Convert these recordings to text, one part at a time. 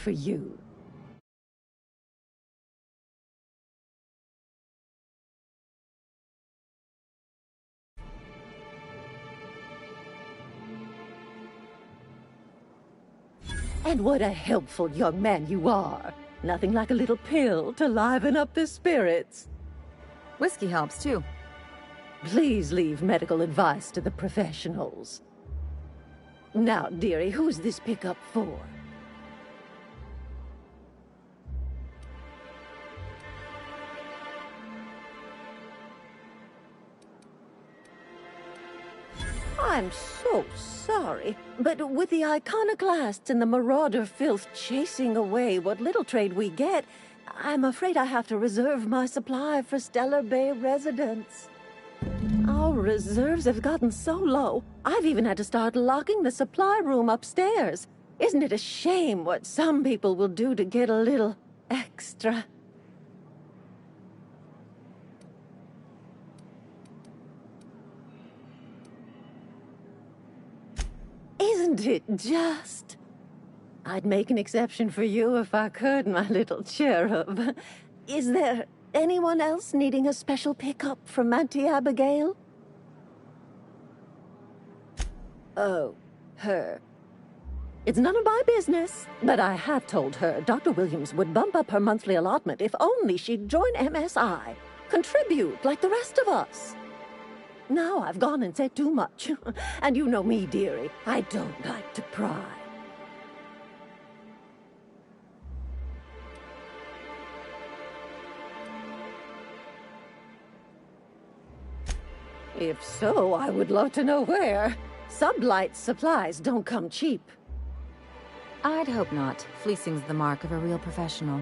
for you. And what a helpful young man you are. Nothing like a little pill to liven up the spirits. Whiskey helps, too. Please leave medical advice to the professionals. Now, dearie, who's this pickup for? I'm so sorry, but with the iconoclasts and the marauder filth chasing away what little trade we get, I'm afraid I have to reserve my supply for Stellar Bay residents. Our reserves have gotten so low, I've even had to start locking the supply room upstairs. Isn't it a shame what some people will do to get a little extra? Isn't it just? I'd make an exception for you if I could, my little cherub. Is there anyone else needing a special pickup from Auntie Abigail? Oh, her. It's none of my business, but I have told her Dr. Williams would bump up her monthly allotment if only she'd join MSI. Contribute like the rest of us. Now I've gone and said too much. And you know me, dearie. I don't like to pry. If so, I would love to know where. Sublight supplies don't come cheap. I'd hope not. Fleecing's the mark of a real professional.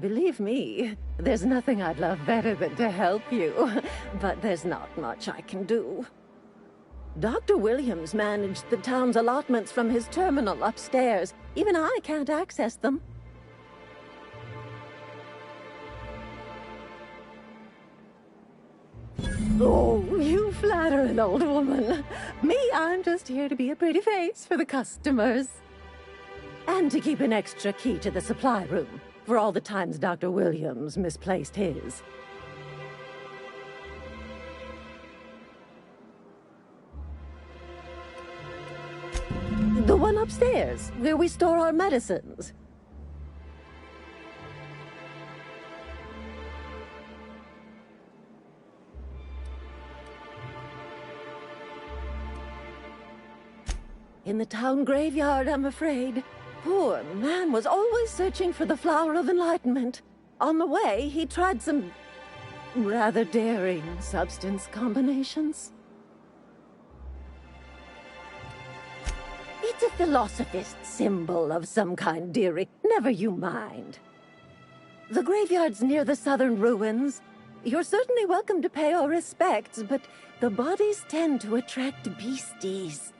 Believe me, there's nothing I'd love better than to help you. But there's not much I can do. Dr. Williams managed the town's allotments from his terminal upstairs. Even I can't access them. Oh, you flatter an old woman. Me, I'm just here to be a pretty face for the customers. And to keep an extra key to the supply room, for all the times Dr. Williams misplaced his. The one upstairs, where we store our medicines. In the town graveyard, I'm afraid. Poor man was always searching for the flower of enlightenment. On the way, he tried some rather daring substance combinations. It's a philosophist symbol of some kind, dearie. Never you mind. The graveyard's near the southern ruins. You're certainly welcome to pay our respects, but the bodies tend to attract beasties.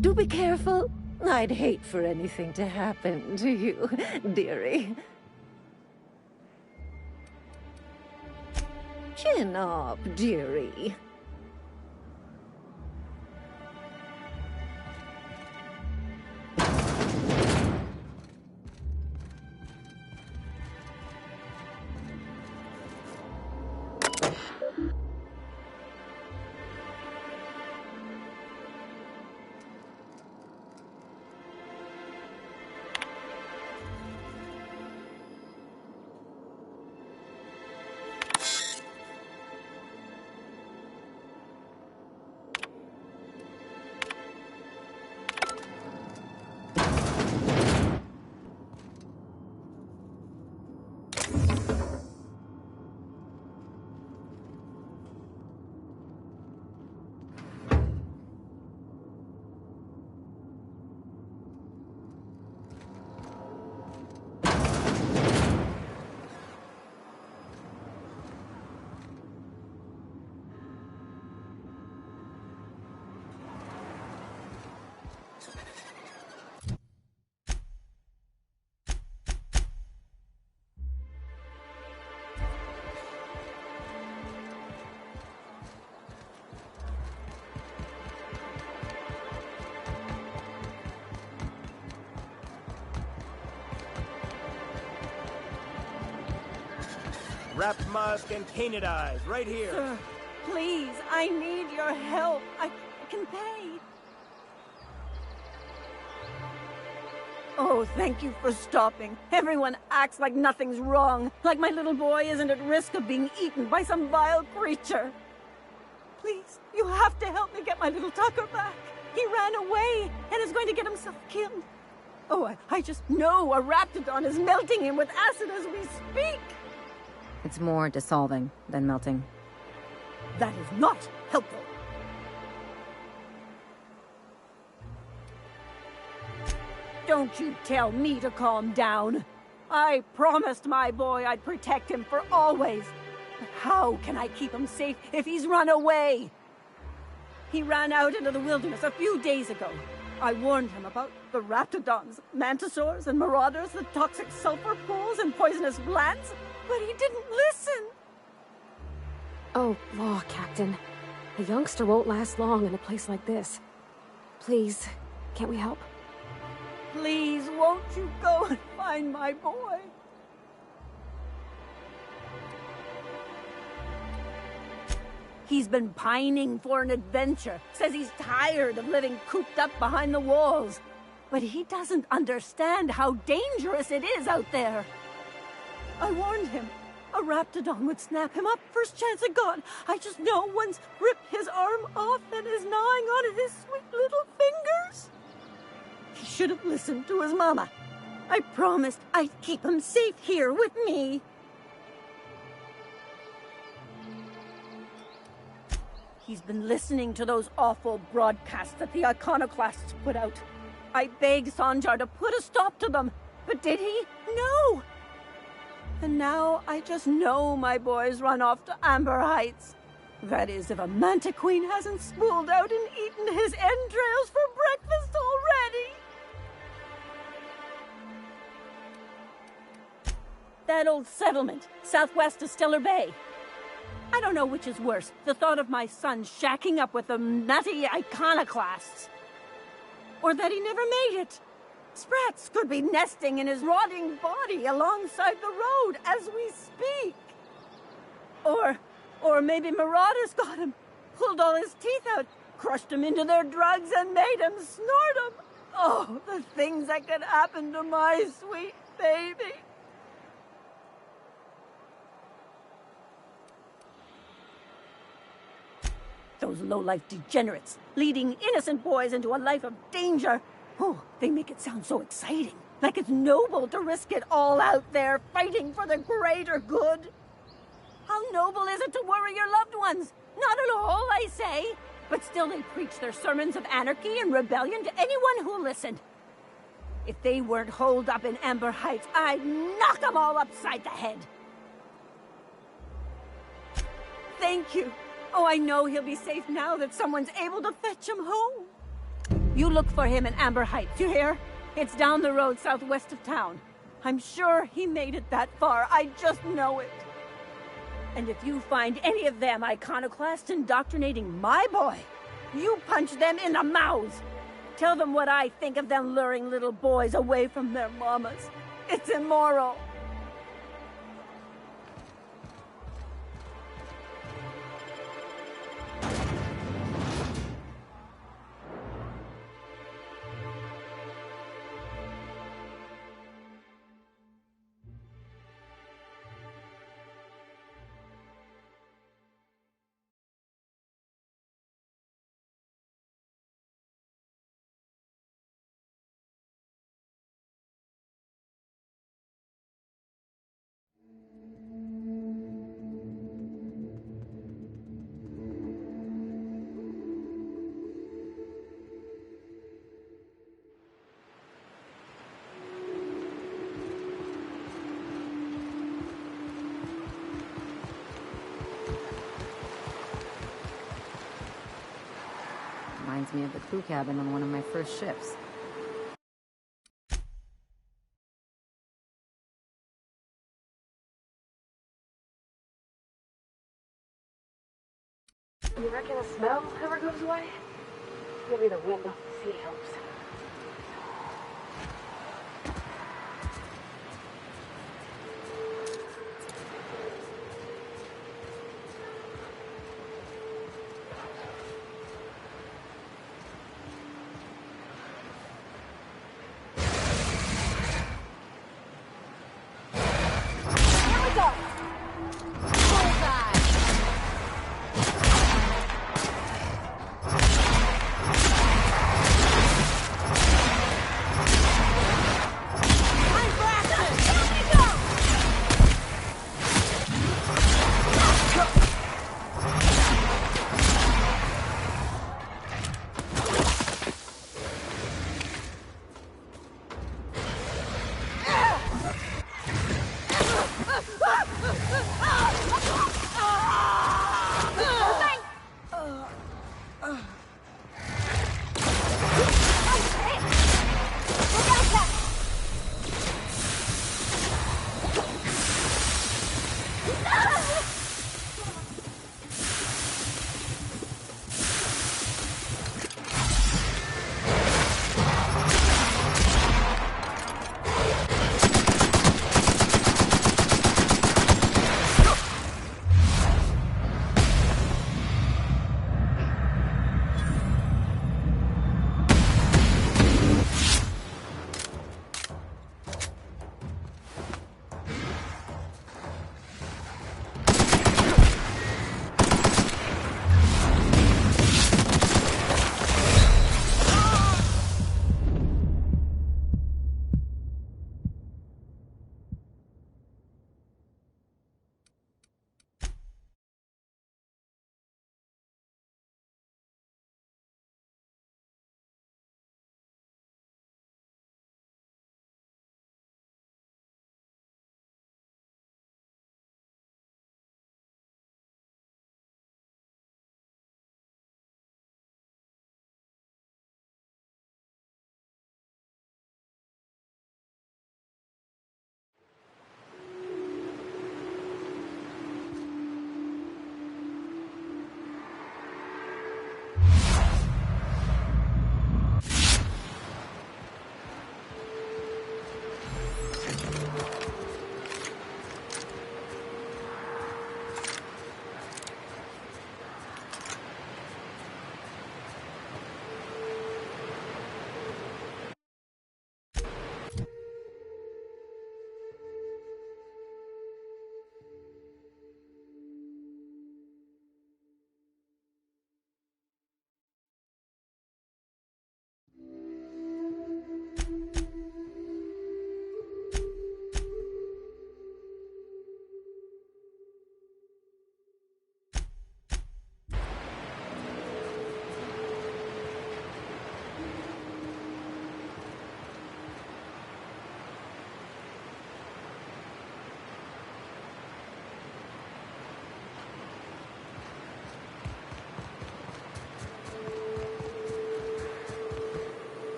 Do be careful. I'd hate for anything to happen to you, dearie. Chin up, dearie. Wrapped musk and canid eyes, right here. Sir, please, I need your help. I can pay. Oh, thank you for stopping. Everyone acts like nothing's wrong, like my little boy isn't at risk of being eaten by some vile creature. Please, you have to help me get my little Tucker back. He ran away and is going to get himself killed. Oh, I just know a raptidon is melting him with acid as we speak. It's more dissolving than melting. That is not helpful. Don't you tell me to calm down. I promised my boy I'd protect him for always. But how can I keep him safe if he's run away? He ran out into the wilderness a few days ago. I warned him about the raptidons, mantisaurs, and marauders, the toxic sulfur pools, and poisonous plants, but he didn't listen. Oh, law, Captain. A youngster won't last long in a place like this. Please, can't we help? Please, won't you go and find my boy? He's been pining for an adventure. Says he's tired of living cooped up behind the walls. But he doesn't understand how dangerous it is out there. I warned him. A raptidon would snap him up first chance it got. I just know one's ripped his arm off and is gnawing on his sweet little fingers. He should have listened to his mama. I promised I'd keep him safe here with me. He's been listening to those awful broadcasts that the iconoclasts put out. I begged Sanjar to put a stop to them, but did he? No! And now I just know my boy's run off to Amber Heights. That is, if a manta queen hasn't spooled out and eaten his entrails for breakfast already. That old settlement, southwest of Stellar Bay. I don't know which is worse, the thought of my son shacking up with the nutty iconoclasts, or that he never made it. Sprats could be nesting in his rotting body alongside the road as we speak. Or maybe marauders got him, pulled all his teeth out, crushed him into their drugs and made him snort them. Oh, the things that could happen to my sweet baby. Those low-life degenerates, leading innocent boys into a life of danger. Oh, they make it sound so exciting. Like it's noble to risk it all out there, fighting for the greater good. How noble is it to worry your loved ones? Not at all, I say. But still they preach their sermons of anarchy and rebellion to anyone who listened. If they weren't holed up in Amber Heights, I'd knock them all upside the head. Thank you. Oh, I know he'll be safe now that someone's able to fetch him home. You look for him in Amber Heights, you hear? It's down the road southwest of town. I'm sure he made it that far. I just know it. And if you find any of them iconoclasts indoctrinating my boy, you punch them in the mouths. Tell them what I think of them luring little boys away from their mamas. It's immoral. Reminds me of the crew cabin on one of my first ships. You reckon the smell ever goes away? Maybe the wind off the sea helps.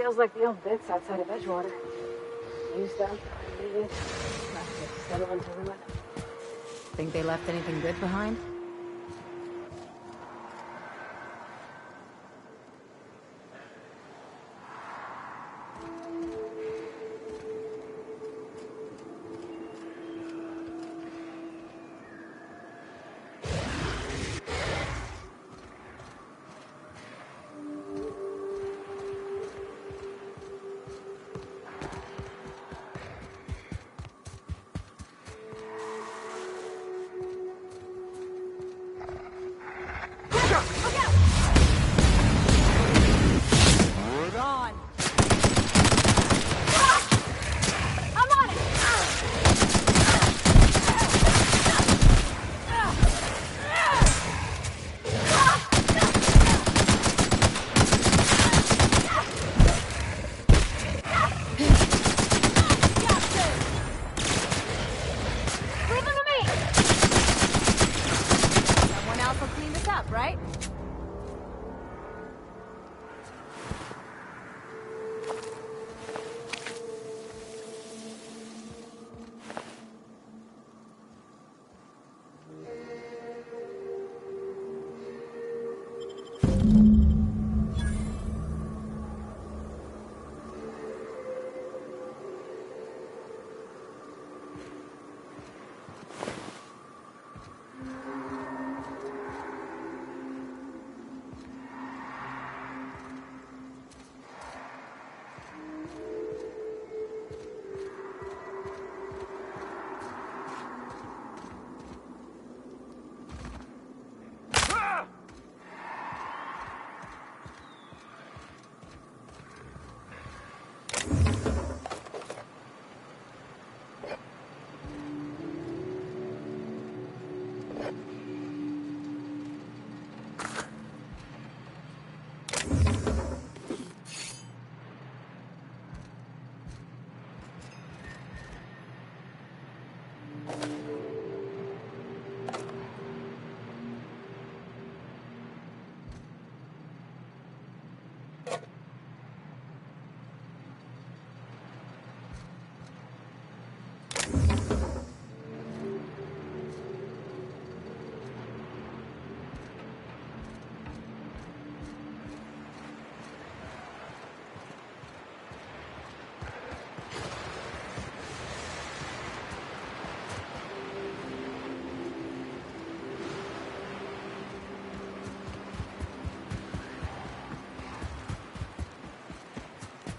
feels like the old bits outside of Edgewater. Used up, needed, left to settle into ruin. Think they left anything good behind?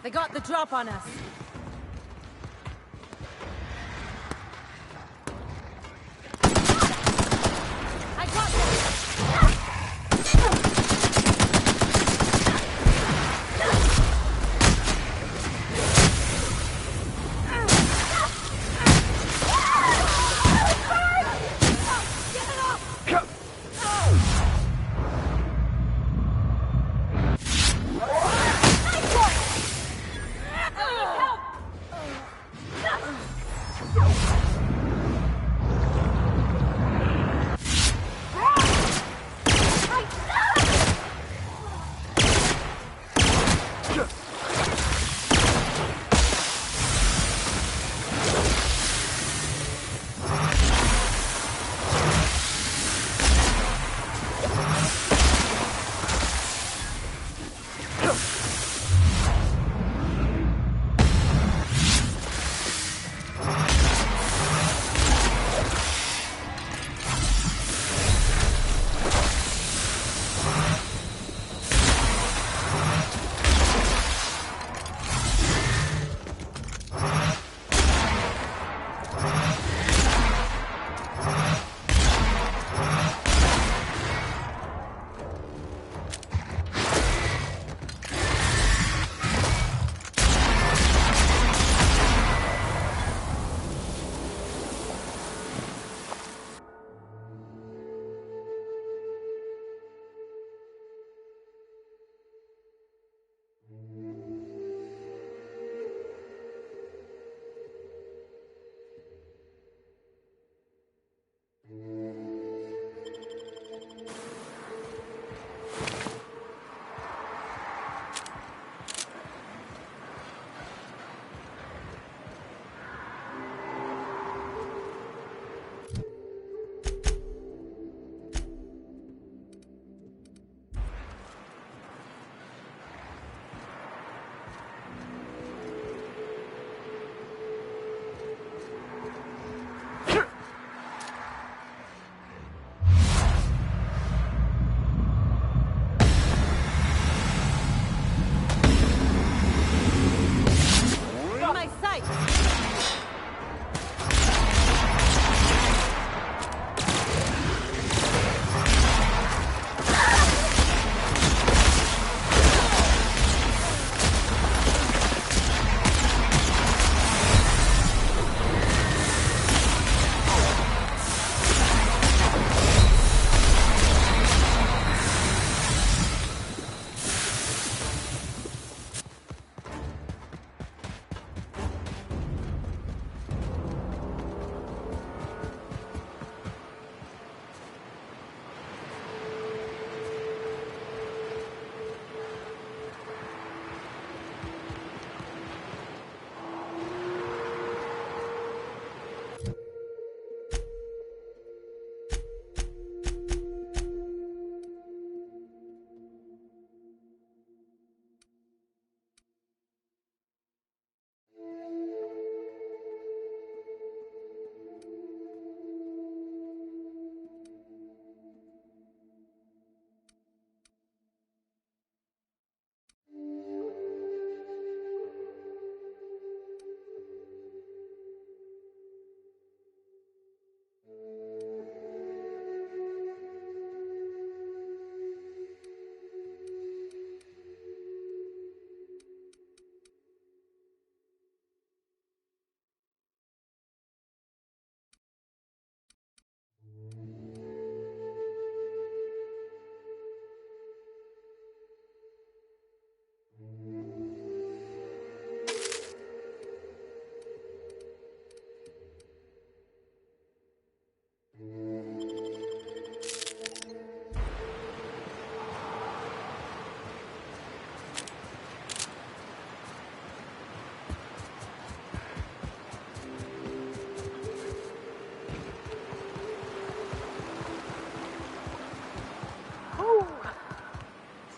They got the drop on us. I got them! Help!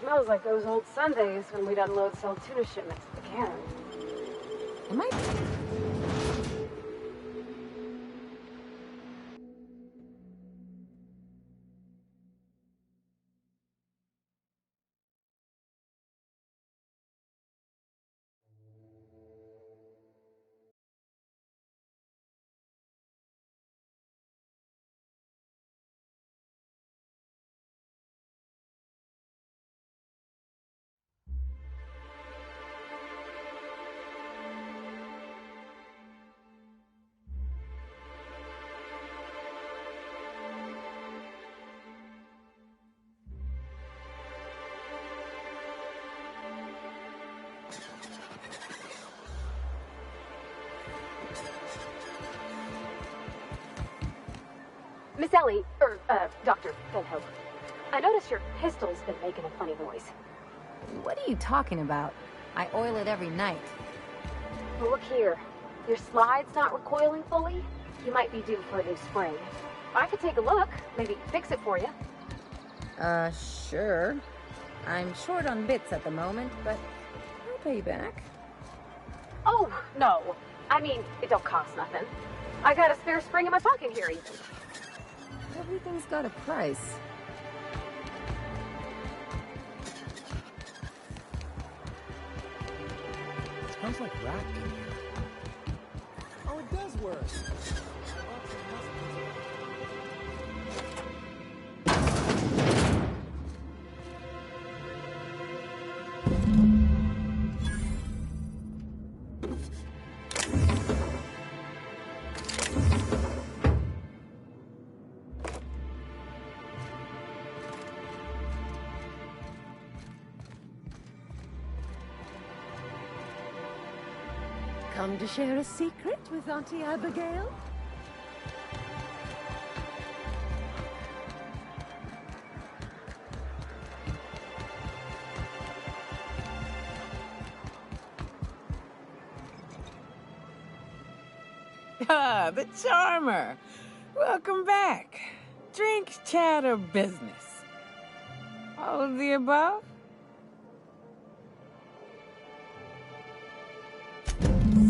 smells like those old Sundays when we'd unload sell tuna shipments at the cannery. Am I... Miss Ellie, Dr. Fenhope, I noticed your pistol's been making a funny noise. What are you talking about? I oil it every night. Well, look here. Your slide's not recoiling fully. You might be due for a new spring. I could take a look, maybe fix it for you. Sure. I'm short on bits at the moment, but I'll pay you back. Oh, no. I mean, it don't cost nothing. I got a spare spring in my pocket here, even. Everything's got a price. It smells like rat in here. Oh, it does work. Come to share a secret with Auntie Abigail? Ah, the charmer. Welcome back. Drink, chat, or business? All of the above?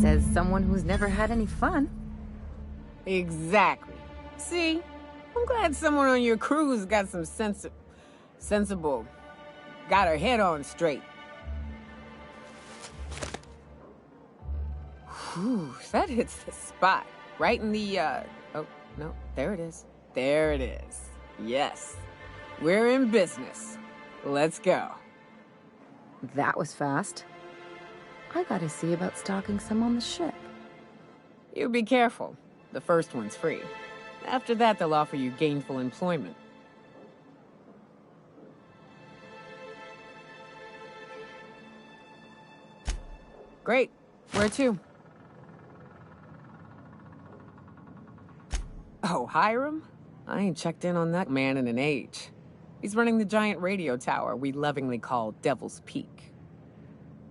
Says someone who's never had any fun. Exactly. See? I'm glad someone on your crew's got some sensible. Got her head on straight. Whew, that hits the spot. Right in the, oh, no, there it is. There it is. Yes. We're in business. Let's go. That was fast. I gotta see about stocking some on the ship. You be careful. The first one's free. After that, they'll offer you gainful employment. Great. Where to? Oh, Hiram? I ain't checked in on that man in an age. He's running the giant radio tower we lovingly call Devil's Peak.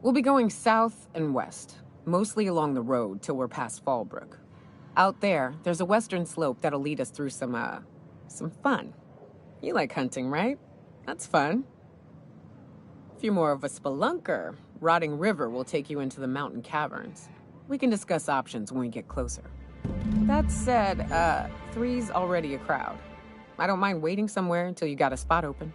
We'll be going south and west, mostly along the road till we're past Fallbrook. Out there, there's a western slope that'll lead us through some fun. You like hunting, right? That's fun. If you're more of a spelunker, Rotting River will take you into the mountain caverns. We can discuss options when we get closer. That said, 3's already a crowd. I don't mind waiting somewhere until you got a spot open.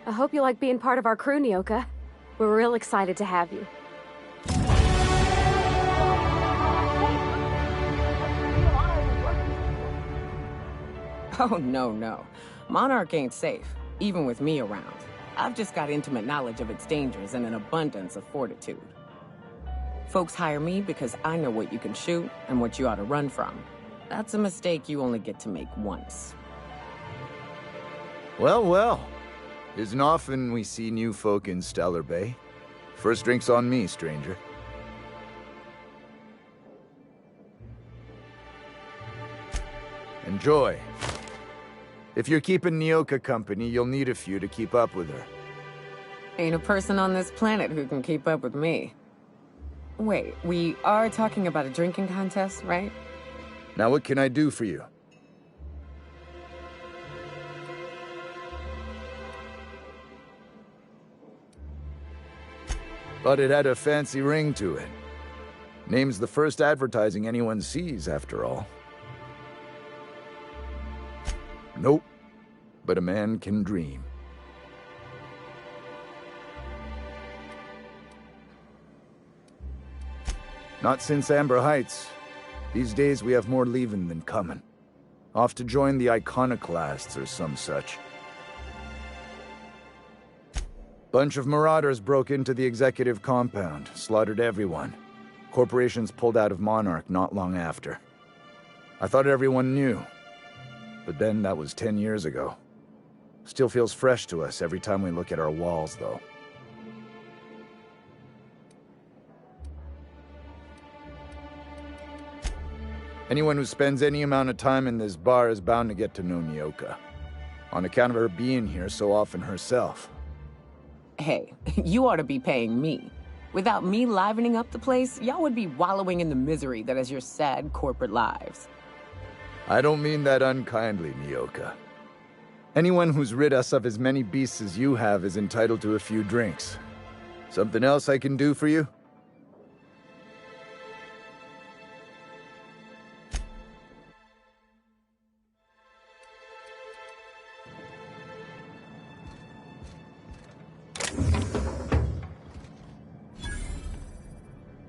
I hope you like being part of our crew, Nyoka. We're real excited to have you. Oh, no. Monarch ain't safe, even with me around. I've just got intimate knowledge of its dangers and an abundance of fortitude. Folks hire me because I know what you can shoot and what you ought to run from. That's a mistake you only get to make once. Well. Isn't often we see new folk in Stellar Bay. First drink's on me, stranger. Enjoy. If you're keeping Nyoka company, you'll need a few to keep up with her. Ain't a person on this planet who can keep up with me. Wait, we are talking about a drinking contest, right? Now what can I do for you? But it had a fancy ring to it. Name's the first advertising anyone sees, after all. Nope. But a man can dream. Not since Amber Heights. These days we have more leaving than coming. Off to join the iconoclasts or some such. Bunch of marauders broke into the executive compound, slaughtered everyone. Corporations pulled out of Monarch not long after. I thought everyone knew. But then that was 10 years ago. Still feels fresh to us every time we look at our walls, though. Anyone who spends any amount of time in this bar is bound to get to know Nyoka. On account of her being here so often herself. Hey, you ought to be paying me. Without me livening up the place, y'all would be wallowing in the misery that is your sad corporate lives. I don't mean that unkindly, Nyoka. Anyone who's rid us of as many beasts as you have is entitled to a few drinks. Something else I can do for you?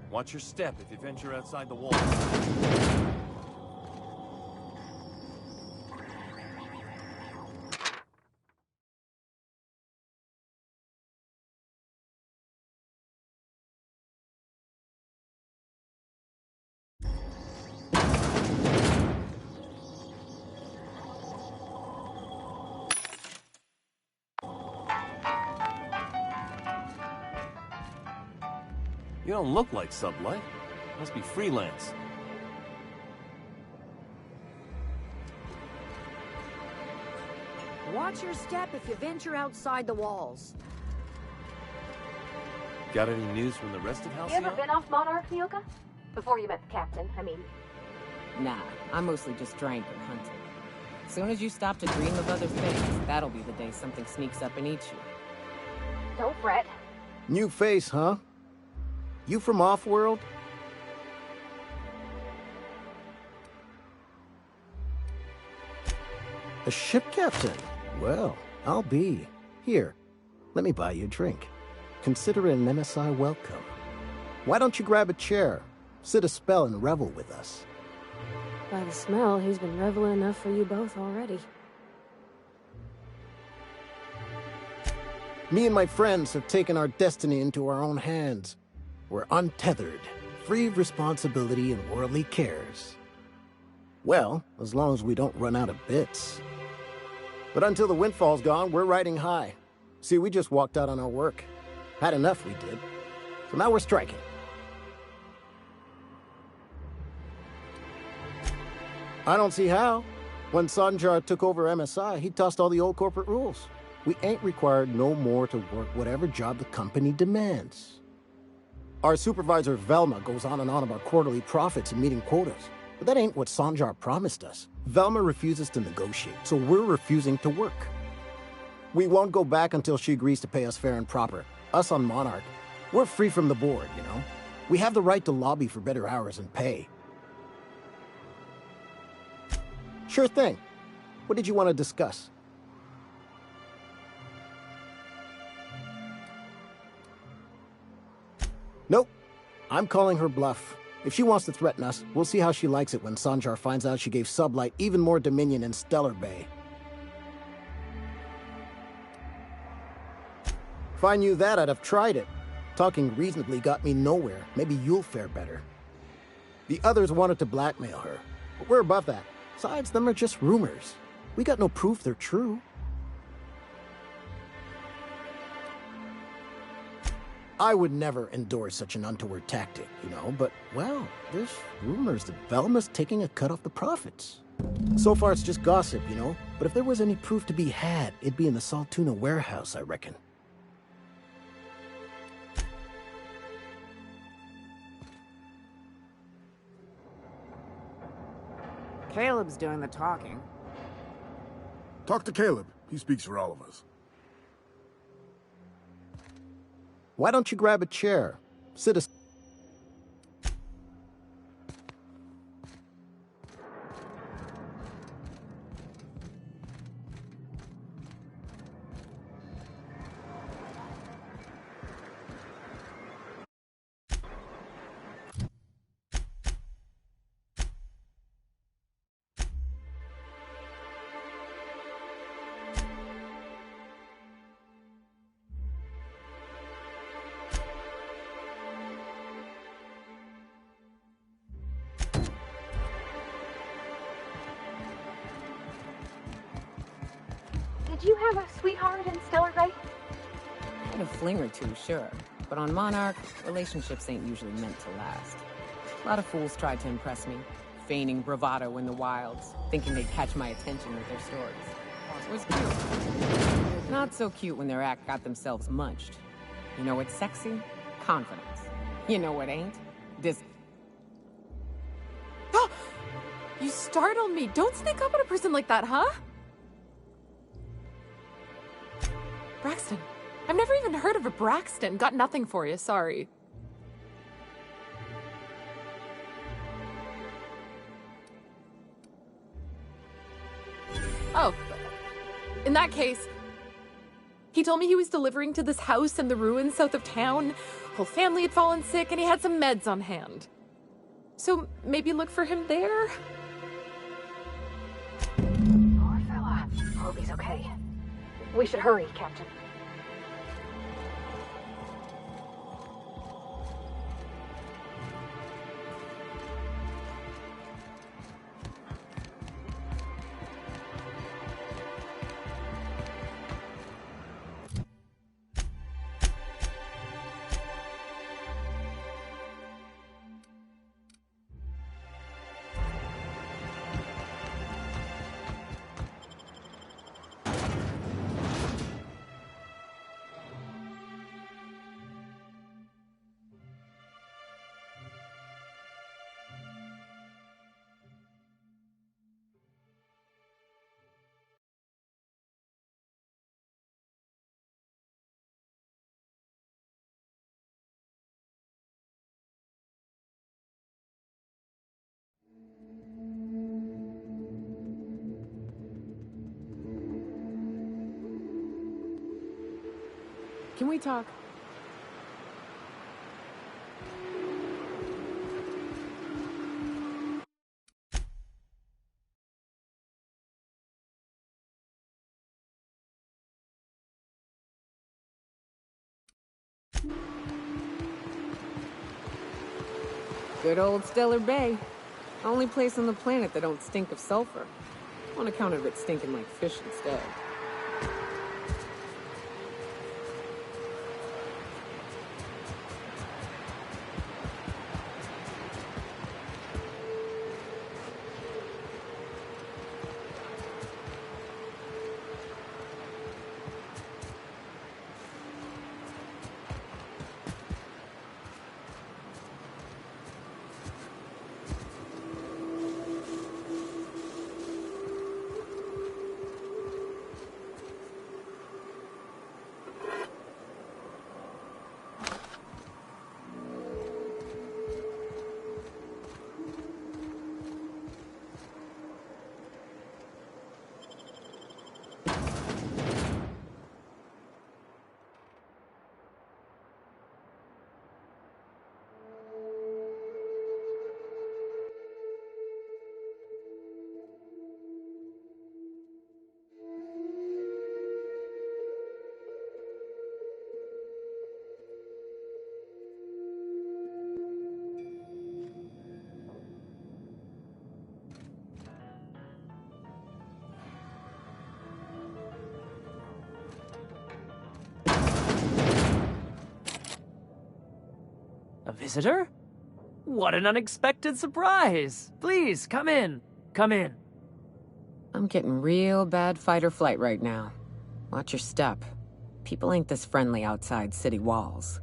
Watch your step if you venture outside the walls. You don't look like Sublight. Must be freelance. Watch your step if you venture outside the walls. Got any news from the rest of You ever Halcyon? been off Monarch, Nyoka? Before you met the captain, I mean. Nah, I mostly just drank and hunted. Soon as you stop to dream of other things, that'll be the day something sneaks up and eats you. Don't fret. New face, huh? You from Off-World? A ship captain? Well, I'll be. Here, let me buy you a drink. Consider it an MSI welcome. Why don't you grab a chair, sit a spell and revel with us? By the smell, he's been reveling enough for you both already. Me and my friends have taken our destiny into our own hands. We're untethered, free of responsibility and worldly cares. Well, as long as we don't run out of bits. But until the windfall's gone, we're riding high. See, we just walked out on our work. Had enough, we did. So now we're striking. I don't see how. When Sanjar took over MSI, he tossed all the old corporate rules. We ain't required no more to work whatever job the company demands. Our supervisor Velma goes on and on about quarterly profits and meeting quotas. But that ain't what Sanjar promised us. Velma refuses to negotiate, so we're refusing to work. We won't go back until she agrees to pay us fair and proper. Us on Monarch, we're free from the board, you know? We have the right to lobby for better hours and pay. Sure thing. What did you want to discuss? Nope. I'm calling her bluff. If she wants to threaten us, we'll see how she likes it when Sanjar finds out she gave Sublight even more dominion in Stellar Bay. If I knew that, I'd have tried it. Talking reasonably got me nowhere. Maybe you'll fare better. The others wanted to blackmail her, but we're above that. Besides, them are just rumors. We got no proof they're true. I would never endorse such an untoward tactic, you know, but, well, there's rumors that Velma's taking a cut off the profits. So far, it's just gossip, you know, but if there was any proof to be had, it'd be in the Saltuna warehouse, I reckon. Caleb's doing the talking. Talk to Caleb. He speaks for all of us. Why don't you grab a chair? Sit a... Did you have a sweetheart in Stellar Bay? Had a fling or two, sure. But on Monarch, relationships ain't usually meant to last. A lot of fools tried to impress me, feigning bravado in the wilds, thinking they'd catch my attention with their stories. It was cute. Not so cute when their act got themselves munched. You know what's sexy? Confidence. You know what ain't? You startled me. Don't sneak up on a person like that, huh? Braxton. I've never even heard of a Braxton. Got nothing for you, sorry. Oh, in that case, he told me he was delivering to this house in the ruins south of town. Whole family had fallen sick and he had some meds on hand. So maybe look for him there? Poor fella. Hope he's okay. We should hurry, Captain. Can we talk? Good old Stellar Bay. Only place on the planet that don't stink of sulfur. On account of it stinking like fish instead. A visitor? What an unexpected surprise! Please, come in. Come in. I'm getting real bad fight or flight right now. Watch your step. People ain't this friendly outside city walls.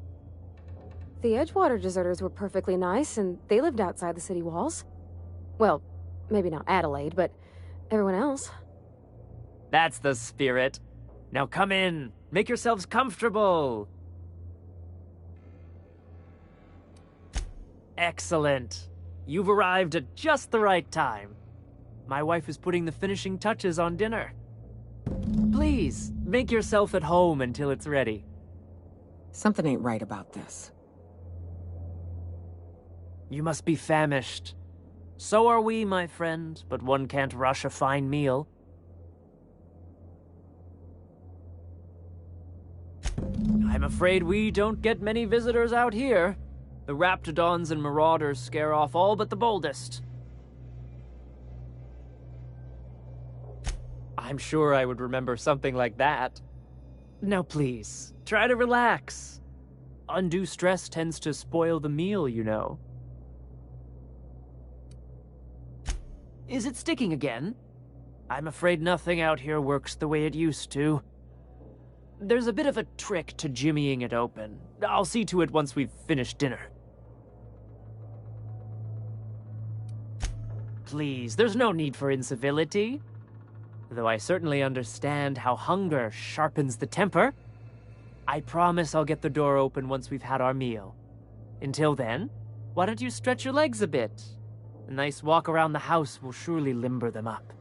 The Edgewater deserters were perfectly nice, and they lived outside the city walls. Well, Maybe not Adelaide, but everyone else. That's the spirit. Now come in. Make yourselves comfortable. Excellent. You've arrived at just the right time. My wife is putting the finishing touches on dinner. Please, make yourself at home until it's ready. Something ain't right about this. You must be famished. So are we, my friend, but one can't rush a fine meal. I'm afraid we don't get many visitors out here. The raptidons and marauders scare off all but the boldest. I'm sure I would remember something like that. Now please, try to relax. Undue stress tends to spoil the meal, you know. Is it sticking again? I'm afraid nothing out here works the way it used to. There's a bit of a trick to jimmying it open. I'll see to it once we've finished dinner. Please, there's no need for incivility. Though I certainly understand how hunger sharpens the temper. I promise I'll get the door open once we've had our meal. Until then, why don't you stretch your legs a bit? A nice walk around the house will surely limber them up.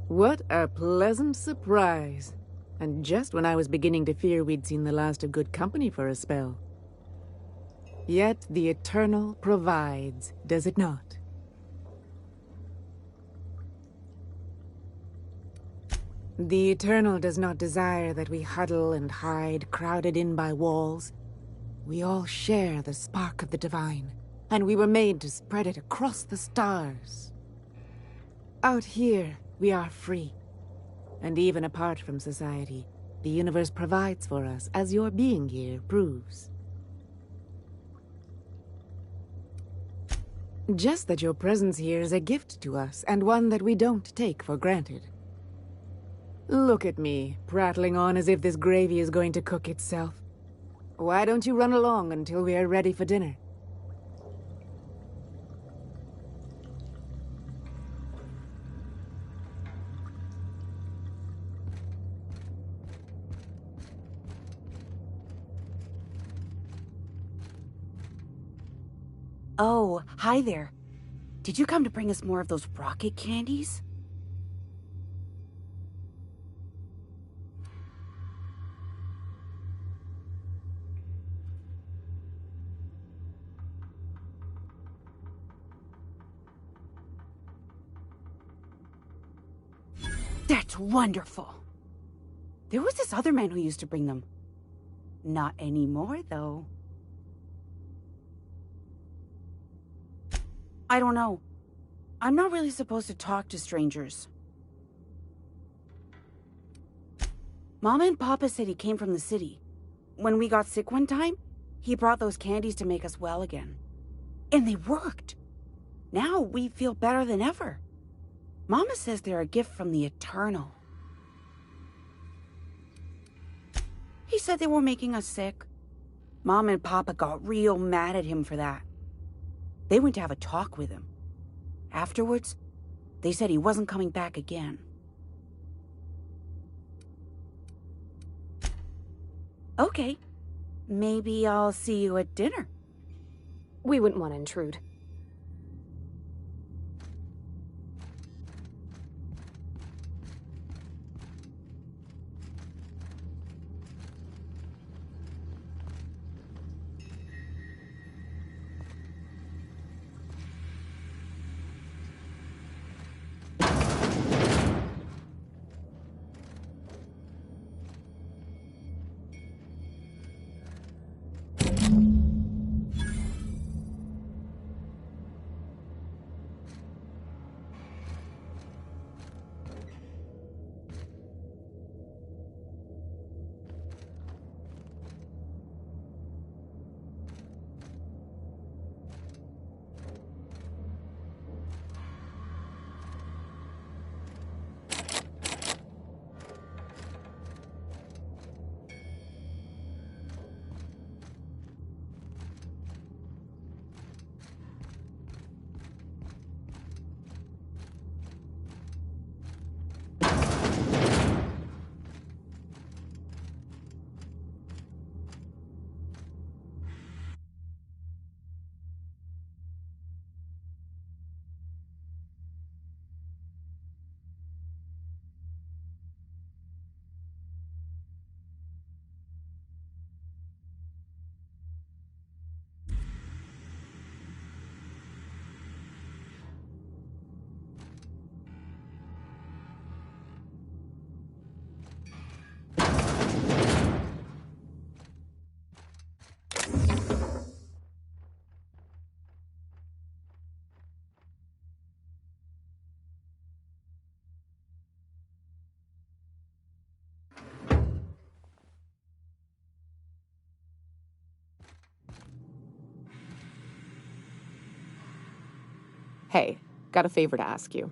What a pleasant surprise. And just when I was beginning to fear we'd seen the last of good company for a spell. Yet the Eternal provides, does it not? The Eternal does not desire that we huddle and hide, crowded in by walls. We all share the spark of the divine, and we were made to spread it across the stars. Out here, we are free. And even apart from society, the universe provides for us, as your being here proves. Just that your presence here is a gift to us, and one that we don't take for granted. Look at me, prattling on as if this gravy is going to cook itself. Why don't you run along until we are ready for dinner? Oh, hi there. Did you come to bring us more of those rocket candies? That's wonderful. There was this other man who used to bring them. Not anymore, though. I don't know. I'm not really supposed to talk to strangers. Mama and Papa said he came from the city. When we got sick one time, he brought those candies to make us well again. And they worked. Now we feel better than ever. Mama says they're a gift from the Eternal. He said they were making us sick. Mom and Papa got real mad at him for that. They went to have a talk with him. Afterwards, they said he wasn't coming back again. Okay. Maybe I'll see you at dinner. We wouldn't want to intrude. Hey, got a favor to ask you.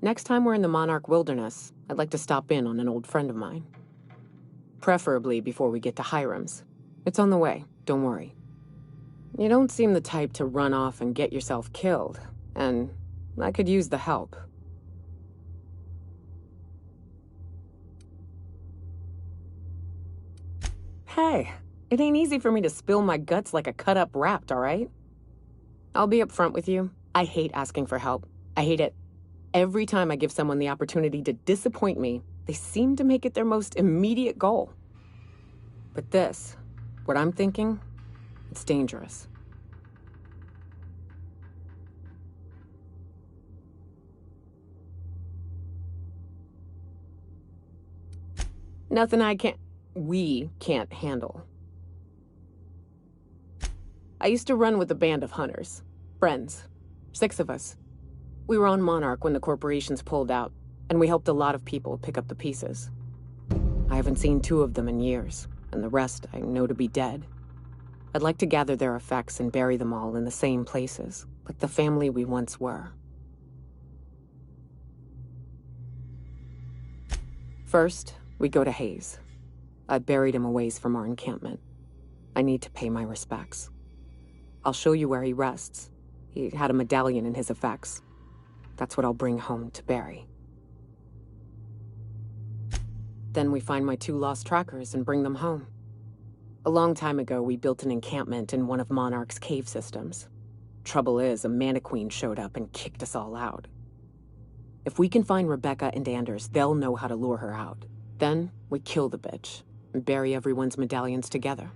Next time we're in the Monarch Wilderness, I'd like to stop in on an old friend of mine. Preferably before we get to Hiram's. It's on the way, don't worry. You don't seem the type to run off and get yourself killed, and I could use the help. Hey, it ain't easy for me to spill my guts like a cut-up rat, all right? I'll be upfront with you. I hate asking for help. I hate it. Every time I give someone the opportunity to disappoint me, they seem to make it their most immediate goal. But this, what I'm thinking, it's dangerous. Nothing we can't handle. I used to run with a band of hunters. Friends. 6 of us. We were on Monarch when the corporations pulled out, and we helped a lot of people pick up the pieces. I haven't seen 2 of them in years, and the rest I know to be dead. I'd like to gather their effects and bury them all in the same places, like the family we once were. First, we go to Hayes. I buried him a ways from our encampment. I need to pay my respects. I'll show you where he rests. He had a medallion in his effects. That's what I'll bring home to Barry. Then we find my 2 lost trackers and bring them home. A long time ago, we built an encampment in one of Monarch's cave systems. Trouble is, a Mantiqueen showed up and kicked us all out. If we can find Rebecca and Anders, they'll know how to lure her out. Then, we kill the bitch and bury everyone's medallions together.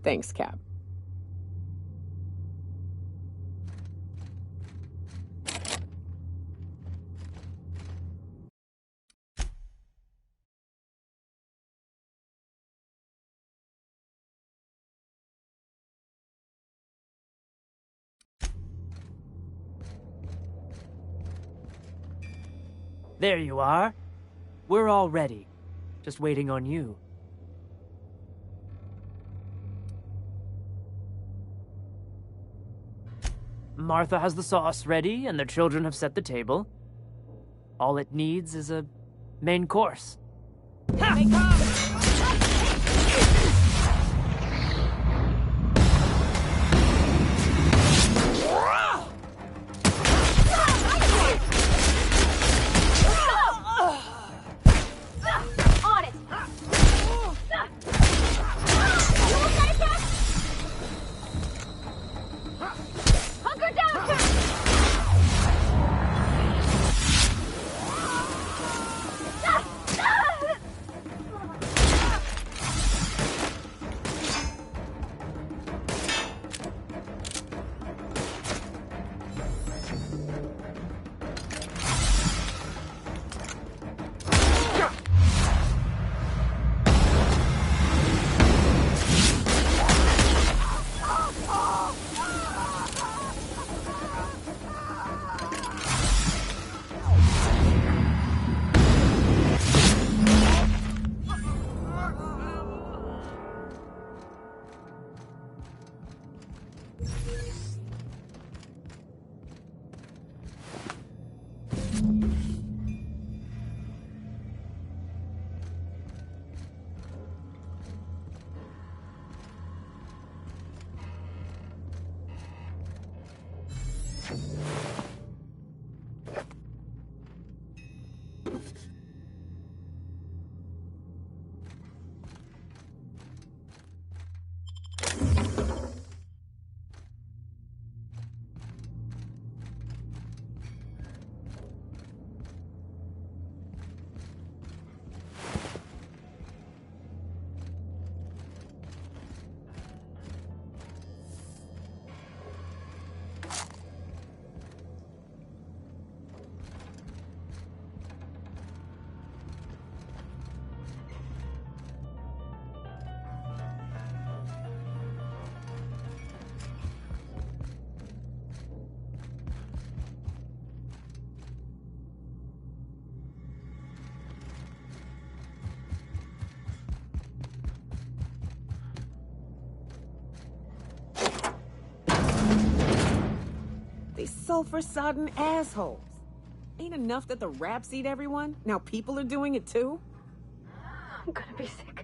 Thanks, Cap. There you are. We're all ready. Just waiting on you. Martha has the sauce ready, and the children have set the table. All it needs is a main course. They come! These sulfur-sodden assholes. Ain't enough that the rats eat everyone? Now people are doing it too? I'm gonna be sick.